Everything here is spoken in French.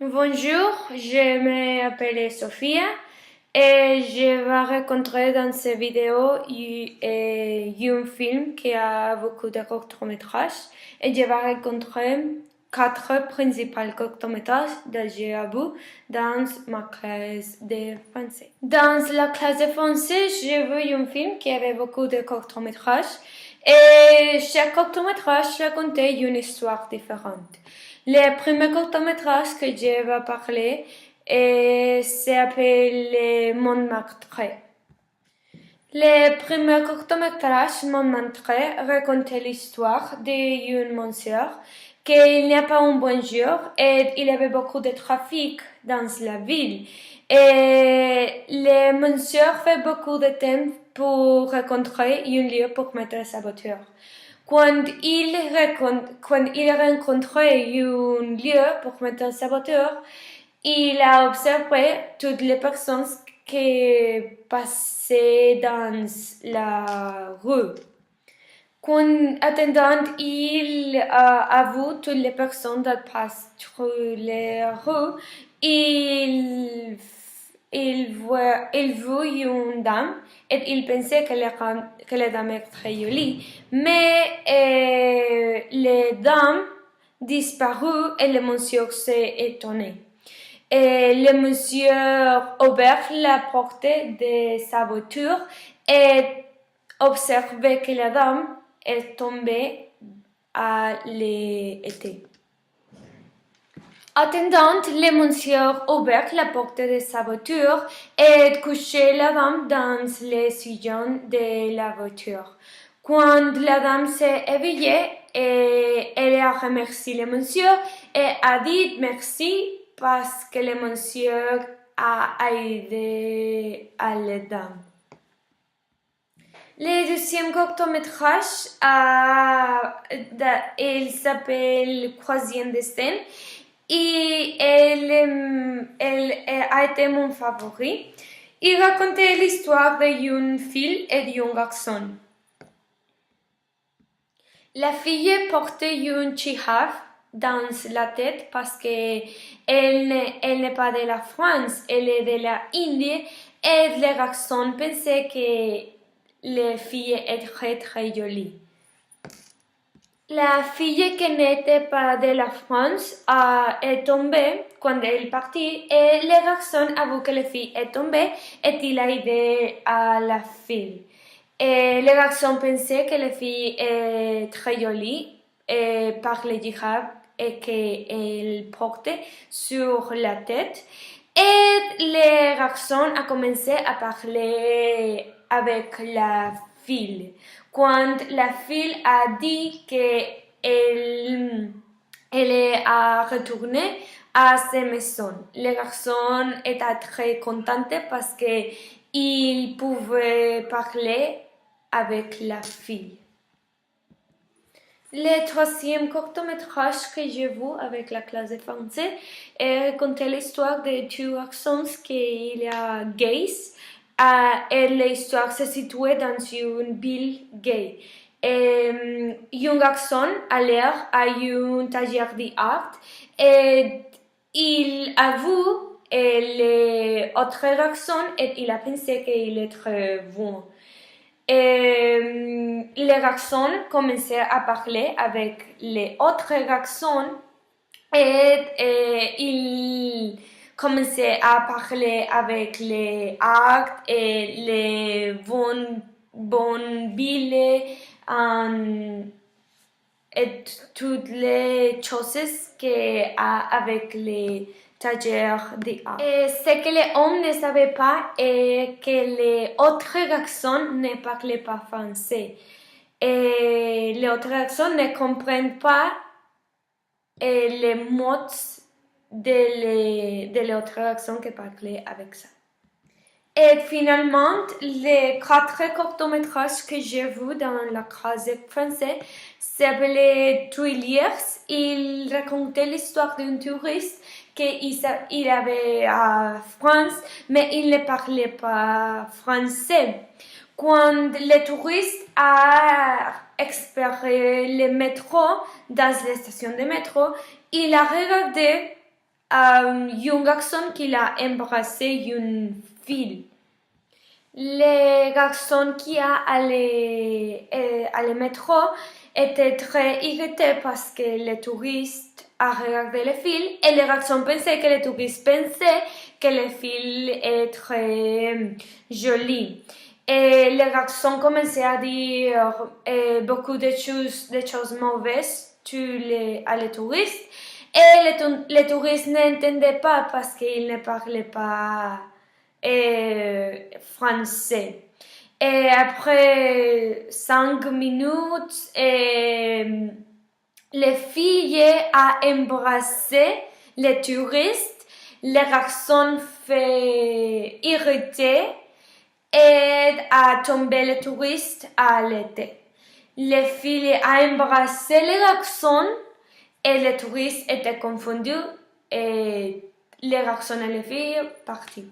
Bonjour, je m'appelle Sophia et je vais rencontrer dans cette vidéo un film qui a beaucoup de courts-métrages et je vais rencontrer quatre principaux courts-métrages que j'ai vus dans ma classe de français. Dans la classe de français, j'ai vu un film qui avait beaucoup de courts-métrages et chaque court-métrage racontait une histoire différente. Le premier court-métrage que je vais parler s'appelle Montmartre. Le premier court-métrage, Montmartre, racontait l'histoire d'un monsieur qui n'a pas un bon jour et il y avait beaucoup de trafic dans la ville. Et le monsieur fait beaucoup de temps pour rencontrer un lieu pour mettre sa voiture. Quand il rencontrait un lieu pour mettre sa voiture, il a observé toutes les personnes qui passaient dans la rue. Quand attendant, il a vu toutes les personnes qui passent sur la rue. Il vit une dame et il pensait que la dame est très jolie, mais la dame disparut et le monsieur s'est étonné. Et le monsieur ouvert la porte de sa voiture et observé que la dame est tombée à l'été. Attendant, le monsieur ouvert la porte de sa voiture et couché la dame dans le sillon de la voiture. Quand la dame s'est éveillée, elle a remercié le monsieur et a dit merci parce que le monsieur a aidé à la dame. Le deuxième court-métrage, il s'appelle Croisière de Seine et elle a été mon favori. Il racontait l'histoire d'une fille et d'un garçon. La fille portait une chihaf dans la tête parce qu'elle n'est pas de la France, elle est de la Inde et le garçon pensait que la fille est très très jolie. La fille qui n'était pas de la France est tombée quand elle est partie et le garçon a vu que la fille est tombée et il a aidé à la fille. Et le garçon pensait que la fille est très jolie par le hijab et qu'elle portait sur la tête. Et le garçon a commencé à parler avec la fille. Quand la fille a dit qu'elle a retourné à sa maison, le garçon était très content parce qu'il pouvait parler avec la fille. Le troisième court-métrage que j'ai vu avec la classe de français racontait l'histoire de deux garçons qui y a gays. Et l'histoire se situait dans une ville gay. Un garçon allait à un taller d'art et il a vu l'autre garçon et il a pensé qu'il est très bon. Les garçons commençaient à parler avec les autres garçons et ils commençaient à parler avec les actes et les bonnes villes et toutes les choses avec les taller d'art. Et ce que les hommes ne savaient pas est que les autres garçons ne parlaient pas français. Et les autres garçons ne comprennent pas les mots de l'autre garçon qui parlait avec ça. Et finalement, les quatre courts-métrages que j'ai vus dans la classe de français s'appelaient Tuiliers. Il racontait l'histoire d'un touriste qu'il avait à France, mais il ne parlait pas français. Quand le touriste a exploré le métro dans la station de métro, il a regardé un garçon qui a embrassé une fille. Les garçons qui a à le métro étaient très irrités parce que les touristes a regardé les fils et les garçons pensaient que les touristes pensaient que les fils est très joli. Et les garçons commençaient à dire beaucoup de choses mauvaises à les touristes. Et les touristes n'entendaient pas parce qu'ils ne parlaient pas français. Et après 5 minutes, les filles ont embrassé les touristes. Les garçons fait irriter et a tombé les touristes à l'été. Les filles ont embrassé les garçons et les touristes étaient confondus et les garçons et les filles partis.